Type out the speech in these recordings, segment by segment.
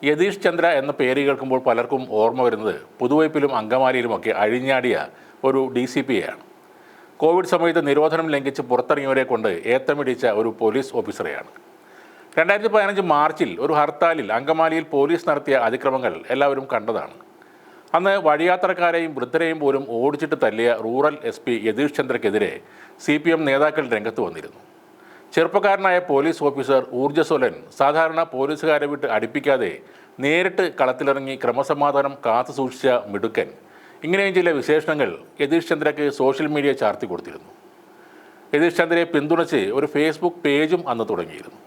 യതീഷ് ചന്ദ്ര എന്ന പേര് കേൾക്കുമ്പോൾ പലർക്കും ഓർമ്മ വരുന്നത് പുതുവൈപ്പിലും അങ്കമാലിയിലുമൊക്കെ അഴിഞ്ഞാടിയ ഒരു DCPയാണ്. കോവിഡ് സമയത്ത് നിരോധനം ലംഘിച്ച് പുറത്തിറങ്ങിയവരെ കൊണ്ട് ഏത്തമിടിച്ച ഒരു പോലീസ് ഓഫീസറെയാണ്. 2015 മാർച്ചിൽ ഒരു ഹർത്താലിൽ അങ്കമാലിയിൽ പോലീസ് നടത്തിയ അതിക്രമങ്ങൾ എല്ലാവരും കണ്ടതാണ്. അന്ന് വഴിയാത്രക്കാരെയും വൃദ്ധരെയും പോലും ഓടിച്ചിട്ട് തല്ലിയ റൂറൽ SP യതീഷ് ചന്ദ്രയ്ക്കെതിരെ CPM നേതാക്കൾ രംഗത്ത് വന്നിരുന്നു. ചെറുപ്പക്കാരനായ പോലീസ് ഓഫീസർ ഊർജ്ജസ്വലൻ സാധാരണ പോലീസുകാരെ വിട്ട് അടുപ്പിക്കാതെ നേരിട്ട് കളത്തിലിറങ്ങി ക്രമസമാധാനം കാത്തു സൂക്ഷിച്ച മിടുക്കൻ, ഇങ്ങനെയും ചില വിശേഷണങ്ങൾ യതീഷ് ചന്ദ്രയ്ക്ക് സോഷ്യൽ മീഡിയ ചാർത്തി കൊടുത്തിരുന്നു. യതീഷ് ചന്ദ്രയെ പിന്തുണച്ച് ഒരു ഫേസ്ബുക്ക് പേജും അന്ന് തുടങ്ങിയിരുന്നു.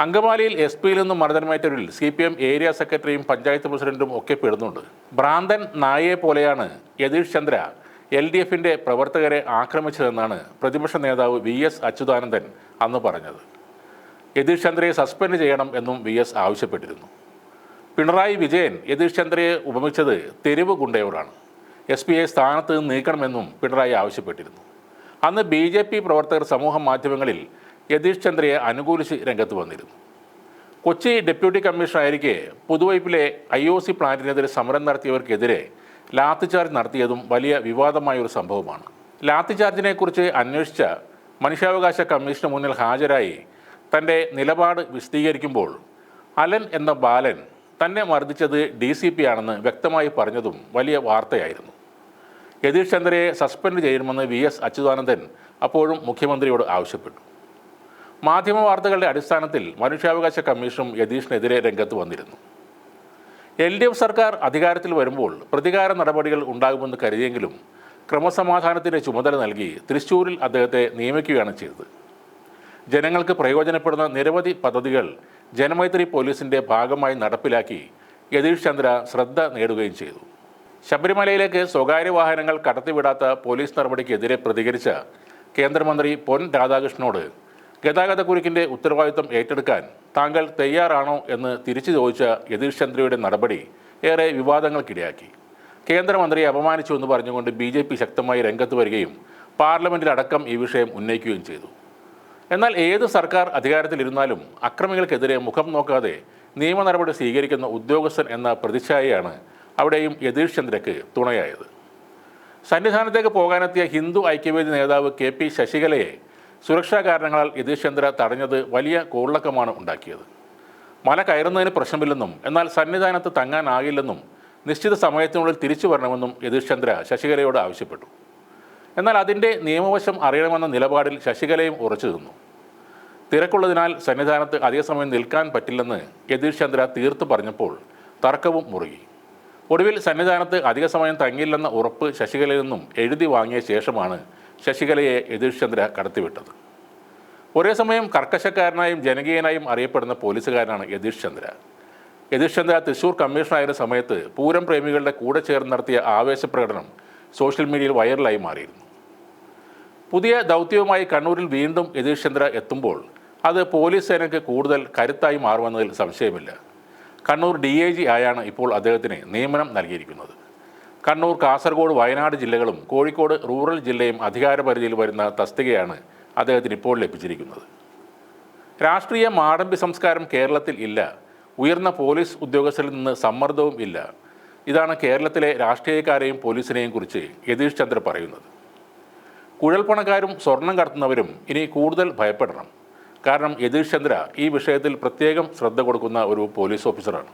അങ്കമാലിയിൽ SP-യിൽ നിന്നും മർദ്ദനമേറ്റവരിൽ CPM ഏരിയ സെക്രട്ടറിയും പഞ്ചായത്ത് പ്രസിഡന്റും ഒക്കെ പെടുന്നുണ്ട്. ഭ്രാന്തൻ നായയെ പോലെയാണ് യതീഷ് ചന്ദ്ര LDF-ന്റെ പ്രവർത്തകരെ ആക്രമിച്ചതെന്നാണ് പ്രതിപക്ഷ നേതാവ് VS അച്യുതാനന്ദൻ അന്ന് പറഞ്ഞത്. യതീഷ് ചന്ദ്രയെ സസ്പെൻഡ് ചെയ്യണം എന്നും VS ആവശ്യപ്പെട്ടിരുന്നു. പിണറായി വിജയൻ യതീഷ് ചന്ദ്രയെ ഉപമിച്ചത് തെരുവ് ഗുണ്ടയോടാണ്. SP-യെ സ്ഥാനത്ത് നിന്ന് നീക്കണമെന്നും പിണറായി ആവശ്യപ്പെട്ടിരുന്നു. അന്ന് BJP പ്രവർത്തകർ സമൂഹ മാധ്യമങ്ങളിൽ യതീഷ് ചന്ദ്രയെ അനുകൂലിച്ച് രംഗത്ത് വന്നിരുന്നു. കൊച്ചി ഡെപ്യൂട്ടി കമ്മീഷണറായിരിക്കെ പുതുവൈപ്പിലെ IOC പ്ലാന്റിനെതിരെ സമരം നടത്തിയവർക്കെതിരെ ലാത്തിചാർജ് നടത്തിയതും വലിയ വിവാദമായൊരു സംഭവമാണ്. ലാത്തിചാർജിനെക്കുറിച്ച് അന്വേഷിച്ച മനുഷ്യാവകാശ കമ്മീഷന് മുന്നിൽ ഹാജരായി തൻ്റെ നിലപാട് വിശദീകരിക്കുമ്പോൾ അലൻ എന്ന ബാലൻ തന്നെ മർദ്ദിച്ചത് DCP ആണെന്ന് വ്യക്തമായി പറഞ്ഞതും വലിയ വാർത്തയായിരുന്നു. യതീഷ് ചന്ദ്രയെ സസ്പെൻഡ് ചെയ്യണമെന്ന് VS അച്യുതാനന്ദൻ അപ്പോഴും മുഖ്യമന്ത്രിയോട് ആവശ്യപ്പെട്ടു. മാധ്യമ വാർത്തകളുടെ അടിസ്ഥാനത്തിൽ മനുഷ്യാവകാശ കമ്മീഷനും യതീഷിനെതിരെ രംഗത്ത് വന്നിരുന്നു. LDF സർക്കാർ അധികാരത്തിൽ വരുമ്പോൾ പ്രതികാര നടപടികൾ ഉണ്ടാകുമെന്ന് കരുതിയെങ്കിലും ക്രമസമാധാനത്തിൻ്റെ ചുമതല നൽകി തൃശ്ശൂരിൽ അദ്ദേഹത്തെ നിയമിക്കുകയാണ് ചെയ്തത്. ജനങ്ങൾക്ക് പ്രയോജനപ്പെടുന്ന നിരവധി പദ്ധതികൾ ജനമൈത്രി പോലീസിൻ്റെ ഭാഗമായി നടപ്പിലാക്കി യതീഷ് ചന്ദ്ര ശ്രദ്ധ നേടുകയും ചെയ്തു. ശബരിമലയിലേക്ക് സ്വകാര്യ വാഹനങ്ങൾ കടത്തിവിടാത്ത പോലീസ് നടപടിക്കെതിരെ പ്രതികരിച്ച കേന്ദ്രമന്ത്രി പൊൻ രാധാകൃഷ്ണനോട് ഗതാഗതക്കുരുക്കിൻ്റെ ഉത്തരവാദിത്വം ഏറ്റെടുക്കാൻ താങ്കൾ തയ്യാറാണോ എന്ന് തിരിച്ചു ചോദിച്ച യതീഷ് ചന്ദ്രയുടെ നടപടി ഏറെ വിവാദങ്ങൾക്കിടയാക്കി. കേന്ദ്രമന്ത്രിയെ അപമാനിച്ചു എന്ന് പറഞ്ഞുകൊണ്ട് BJP ശക്തമായി രംഗത്ത് വരികയും പാർലമെൻറ്റിലടക്കം ഈ വിഷയം ഉന്നയിക്കുകയും ചെയ്തു. എന്നാൽ ഏത് സർക്കാർ അധികാരത്തിലിരുന്നാലും അക്രമികൾക്കെതിരെ മുഖം നോക്കാതെ നിയമ നടപടി സ്വീകരിക്കുന്ന ഉദ്യോഗസ്ഥൻ എന്ന പ്രതിച്ഛായയാണ് അവിടെയും യതീഷ് ചന്ദ്രയ്ക്ക് തുണയായത്. സന്നിധാനത്തേക്ക് പോകാനെത്തിയ ഹിന്ദു ഐക്യവേദി നേതാവ് KP ശശികലയെ സുരക്ഷാ കാരണങ്ങളാൽ യതീഷ് ചന്ദ്ര തടഞ്ഞത് വലിയ കോളിളക്കമാണ് ഉണ്ടാക്കിയത്. മല കയറുന്നതിന് പ്രശ്നമില്ലെന്നും എന്നാൽ സന്നിധാനത്ത് തങ്ങാനാകില്ലെന്നും നിശ്ചിത സമയത്തിനുള്ളിൽ തിരിച്ചു വരണമെന്നും യതീഷ് ചന്ദ്ര ശശികലയോട് ആവശ്യപ്പെട്ടു. എന്നാൽ അതിൻ്റെ നിയമവശം അറിയണമെന്ന നിലപാടിൽ ശശികലയും ഉറച്ചു നിന്നു. തിരക്കുള്ളതിനാൽ സന്നിധാനത്ത് അധിക സമയം നിൽക്കാൻ പറ്റില്ലെന്ന് യതീഷ് ചന്ദ്ര തീർത്തു പറഞ്ഞപ്പോൾ തർക്കവും മുറുകി. ഒടുവിൽ സന്നിധാനത്ത് അധിക സമയം തങ്ങില്ലെന്ന ഉറപ്പ് ശശികലയിൽ നിന്നും എഴുതി വാങ്ങിയ ശേഷമാണ് ശശികലയെ യതീഷ് ചന്ദ്ര കടത്തിവിട്ടത്. ഒരേ സമയം കർക്കശക്കാരനായും ജനകീയനായും അറിയപ്പെടുന്ന പോലീസുകാരനാണ് യതീഷ് ചന്ദ്ര. യതീഷ് ചന്ദ്ര തൃശ്ശൂർ കമ്മീഷണറായിരുന്ന സമയത്ത് പൂരം പ്രേമികളുടെ കൂടെ ചേർന്ന് നടത്തിയ ആവേശപ്രകടനം സോഷ്യൽ മീഡിയയിൽ വൈറലായി മാറിയിരുന്നു. പുതിയ ദൗത്യവുമായി കണ്ണൂരിൽ വീണ്ടും യതീഷ് ചന്ദ്ര എത്തുമ്പോൾ അത് പോലീസ് സേനയ്ക്ക് കൂടുതൽ കരുത്തായി മാറുമെന്നതിൽ സംശയമില്ല. കണ്ണൂർ DIG ആയാണ് ഇപ്പോൾ അദ്ദേഹത്തിന് നിയമനം നൽകിയിരിക്കുന്നത്. കണ്ണൂർ, കാസർഗോഡ്, വയനാട് ജില്ലകളും കോഴിക്കോട് റൂറൽ ജില്ലയും അധികാരപരിധിയിൽ വരുന്ന തസ്തികയാണ് അദ്ദേഹത്തിന് ഇപ്പോൾ ലഭിച്ചിരിക്കുന്നത്. രാഷ്ട്രീയ മാടമ്പി സംസ്കാരം കേരളത്തിൽ ഇല്ല. ഉയർന്ന പോലീസ് ഉദ്യോഗസ്ഥരിൽ നിന്ന് സമ്മർദ്ദവും ഇല്ല. ഇതാണ് കേരളത്തിലെ രാഷ്ട്രീയക്കാരെയും പോലീസിനെയും കുറിച്ച് യതീഷ് ചന്ദ്ര പറയുന്നത്. കുഴൽപ്പണക്കാരും സ്വർണം കടത്തുന്നവരും ഇനി കൂടുതൽ ഭയപ്പെടണം. കാരണം യതീഷ് ചന്ദ്ര ഈ വിഷയത്തിൽ പ്രത്യേകം ശ്രദ്ധ കൊടുക്കുന്ന ഒരു പോലീസ് ഓഫീസറാണ്.